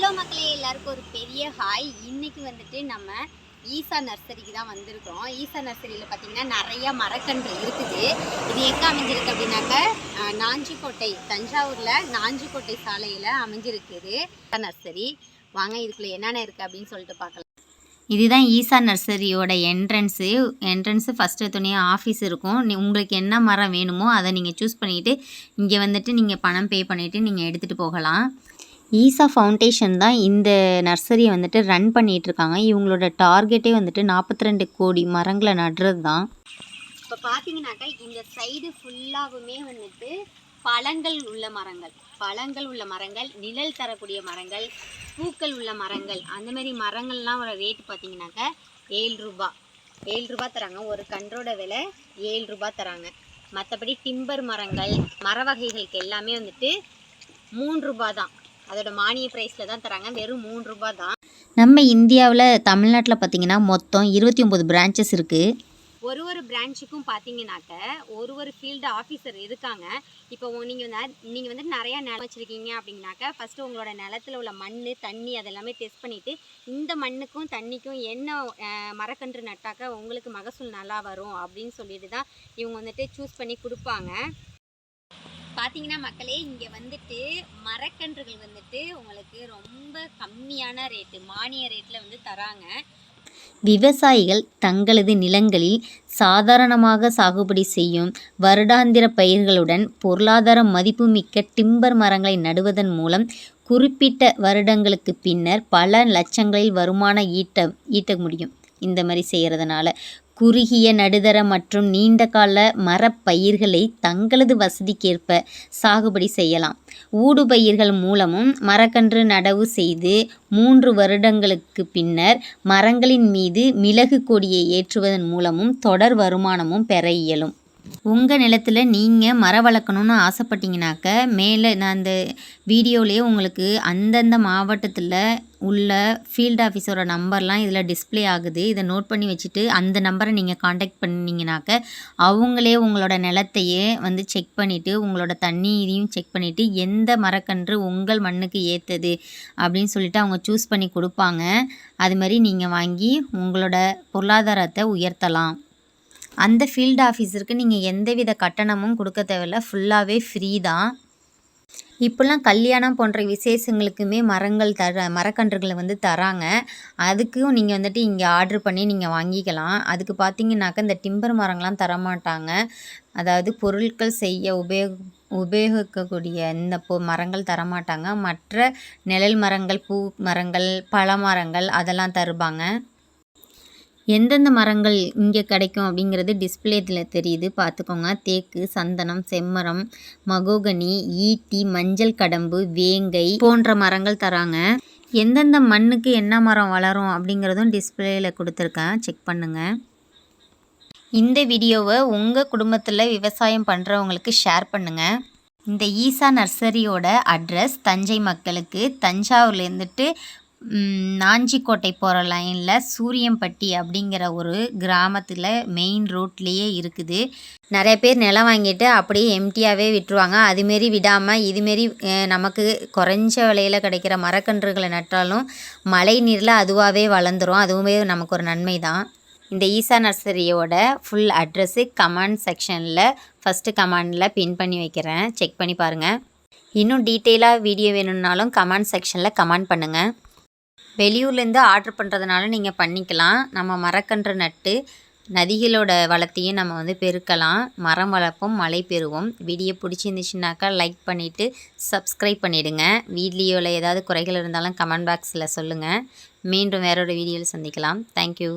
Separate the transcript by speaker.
Speaker 1: Hello மக்களே, எல்லாருக்கும் ஒரு பெரிய ஹாய். இன்னைக்கு வந்துட்டு நம்ம ஈசா நர்சரிக்கு தான் வந்திருக்கிறோம். ஈசா நர்சரியில் பார்த்தீங்கன்னா நிறைய மரக்கன்று இருக்குது. இது எங்கே அமைஞ்சிருக்கு அப்படின்னாக்க நாஞ்சிக்கோட்டை, தஞ்சாவூரில் நாஞ்சிக்கோட்டை சாலையில் அமைஞ்சிருக்குது நர்சரி. வாங்க இதுக்குள்ளே என்னென்ன இருக்குது அப்படின்னு சொல்லிட்டு பார்க்கலாம்.
Speaker 2: இதுதான் ஈசா நர்சரியோட என்ட்ரன்ஸு ஃபஸ்ட்டு துணையாக ஆஃபீஸ் இருக்கும். உங்களுக்கு என்ன மரம் வேணுமோ அதை நீங்கள் சூஸ் பண்ணிவிட்டு இங்கே வந்துட்டு நீங்கள் பணம் பே பண்ணிவிட்டு நீங்கள் எடுத்துகிட்டு போகலாம். ஈசா ஃபவுண்டேஷன் தான் இந்த நர்சரியை வந்துட்டு ரன் பண்ணிகிட்ருக்காங்க. இவங்களோட டார்கெட்டே வந்துட்டு 42 கோடி மரங்களை நடுறது தான்.
Speaker 1: இப்போ பார்த்தீங்கன்னாக்கா இந்த சைடு ஃபுல்லாகவுமே வந்துட்டு பழங்கள் உள்ள மரங்கள், நிழல் தரக்கூடிய மரங்கள், பூக்கள் உள்ள மரங்கள், அந்த மாதிரி மரங்கள்லாம் ஒரு ரேட்டு பார்த்தீங்கன்னாக்கா 7 ரூபா தராங்க. ஒரு கன்றோட விலை 7 ரூபா தராங்க. மற்றபடி டிம்பர் மரங்கள், மர வகைகளுக்கு எல்லாமே வந்துட்டு 3 ரூபா தான். அதோட மானிய ப்ரைஸில் தான் தராங்க. வெறும் 3 ரூபா தான்.
Speaker 2: நம்ம இந்தியாவில் தமிழ்நாட்டில் பார்த்திங்கன்னா மொத்தம் 29 பிரான்ச்சஸ் இருக்குது.
Speaker 1: ஒரு பிரான்ச்சுக்கும் பார்த்தீங்கன்னாக்க ஒரு ஃபீல்டு ஆஃபீஸர் இருக்காங்க. இப்போ நீங்கள் வந்து நிறையா நிலம் வச்சுருக்கீங்க அப்படின்னாக்கா ஃபஸ்ட்டு உங்களோட நிலத்தில் உள்ள மண், தண்ணி அதெல்லாமே டெஸ்ட் பண்ணிவிட்டு இந்த மண்ணுக்கும் தண்ணிக்கும் என்ன மரக்கன்று நட்டாக்க உங்களுக்கு மகசூல் நல்லா வரும் அப்படின்னு சொல்லிட்டு தான் இவங்க வந்துட்டு சூஸ் பண்ணி கொடுப்பாங்க. பார்த்தீங்கன்னா மக்களே, இங்கே வந்துட்டு மரக்கன்றுகள் வந்துட்டு உங்களுக்கு ரொம்ப கம்மியான ரேட்டு, மானிய ரேட்டில் வந்து தராங்க.
Speaker 2: விவசாயிகள் தங்களது நிலங்களில் சாதாரணமாக சாகுபடி செய்யும் வருடாந்திர பயிர்களுடன் பொருளாதார மதிப்புமிக்க டிம்பர் மரங்களை நடுவதன் மூலம் குறிப்பிட்ட வருடங்களுக்கு பின்னர் பல லட்சங்களில் வருமானம் ஈட்ட முடியும். இந்த மாதிரி செய்கிறதுனால குறுகிய, நடுத்தர மற்றும் நீண்ட கால மரப்பயிர்களை தங்களது வசதிக்கேற்ப சாகுபடி செய்யலாம். ஊடுபயிர்கள் மூலமும் மரக்கன்று நடவு செய்து 3 வருடங்களுக்கு பின்னர் மரங்களின் மீது மிளகு கொடியை ஏற்றுவதன் மூலமும் தொடர் வருமானமும் பெற இயலும். உங்கள் நிலத்தில் நீங்கள் மரம் வளர்க்கணுன்னு ஆசைப்பட்டீங்கன்னாக்க மேலே நான் அந்த வீடியோலேயே உங்களுக்கு அந்தந்த மாவட்டத்தில் உள்ள ஃபீல்டு ஆஃபீஸரோட நம்பர்லாம் இதில் டிஸ்பிளே ஆகுது. இதை நோட் பண்ணி வச்சுட்டு அந்த நம்பரை நீங்கள் காண்டாக்ட் பண்ணிங்கனாக்க அவங்களே உங்களோட நிலத்தையே வந்து செக் பண்ணிவிட்டு உங்களோட தண்ணீரையும் செக் பண்ணிவிட்டு எந்த மரக்கன்று உங்கள் மண்ணுக்கு ஏற்றது அப்படின்னு சொல்லிட்டு அவங்க சூஸ் பண்ணி கொடுப்பாங்க. அது மாதிரி நீங்கள் வாங்கி உங்களோட பொருளாதாரத்தை உயர்த்தலாம். அந்த ஃபீல்டு ஆஃபீஸருக்கு நீங்கள் எந்தவித கட்டணமும் கொடுக்க தேவையில்ல, ஃபுல்லாகவே ஃப்ரீ தான். இப்போல்லாம் கல்யாணம் போன்ற விசேஷங்களுக்குமே மரக்கன்றுகளை வந்து தராங்க. அதுக்கும் நீங்கள் வந்துட்டு இங்கே ஆர்டர் பண்ணி நீங்கள் வாங்கிக்கலாம். அதுக்கு பார்த்தீங்கன்னாக்கா இந்த டிம்பர் மரங்கள்லாம் தரமாட்டாங்க. அதாவது பொருட்கள் செய்ய உபயோகிக்கக்கூடிய இந்த மரங்கள் தரமாட்டாங்க. மற்ற நிழல் மரங்கள், பூ மரங்கள், பழ மரங்கள் அதெல்லாம் தருவாங்க. எந்தெந்த மரங்கள் இங்கே கிடைக்கும் அப்படிங்கிறது டிஸ்பிளேத்தில் தெரியுது, பார்த்துக்கோங்க. தேக்கு, சந்தனம், செம்மரம், மகோகனி, ஈட்டி, மஞ்சள் கடம்பு, வேங்கை போன்ற மரங்கள் தராங்க. எந்தெந்த மண்ணுக்கு என்ன மரம் வளரும் அப்படிங்கிறதும் டிஸ்பிளேயில் கொடுத்துருக்கேன், செக் பண்ணுங்கள். இந்த வீடியோவை உங்கள் குடும்பத்தில் விவசாயம் பண்ணுறவங்களுக்கு ஷேர் பண்ணுங்கள். இந்த ஈசா நர்சரியோட அட்ரஸ் தஞ்சை மக்களுக்கு தஞ்சாவூர்லேருந்துட்டு நாஞ்சிக்கோட்டை போகிற லைனில் சூரியம்பட்டி அப்படிங்கிற ஒரு கிராமத்தில் மெயின் ரோட்லேயே இருக்குது. நிறைய பேர் நிலம் வாங்கிட்டு அப்படியே எம்டியாகவே விட்டுருவாங்க. அதுமாரி விடாமல் இதுமாரி நமக்கு குறைஞ்ச விலையில் கிடைக்கிற மரக்கன்றுகளை நட்டாலும் மழை நீரில் அதுவாகவே வளர்ந்துடும். அதுவுமே நமக்கு ஒரு நன்மை தான். இந்த ஈசா நர்சரியோட ஃபுல் அட்ரஸ்ஸு கமெண்ட் செக்ஷனில் ஃபஸ்ட்டு கமெண்டில் பின் பண்ணி வைக்கிறேன், செக் பண்ணி பாருங்கள். இன்னும் டீட்டெயிலாக வீடியோ வேணும்னாலும் கமெண்ட் செக்ஷனில் கமெண்ட் பண்ணுங்கள். வெளியூர்லேருந்து ஆர்டர் பண்ணுறதுனால நீங்கள் பண்ணிக்கலாம். நம்ம மரக்கன்று நட்டு நதிகளோட வளத்தையும் நம்ம வந்து பெருக்கலாம். மரம் வளர்ப்போம், மழை பெறுவோம். வீடியோ பிடிச்சிருந்துச்சுனாக்கா லைக் பண்ணிவிட்டு சப்ஸ்கிரைப் பண்ணிவிடுங்க. வீடியோவில் ஏதாவது குறைகள் இருந்தாலும் கமெண்ட் பாக்ஸில் சொல்லுங்கள். மீண்டும் வேறொரு வீடியோவில் சந்திக்கலாம். தேங்க்யூ.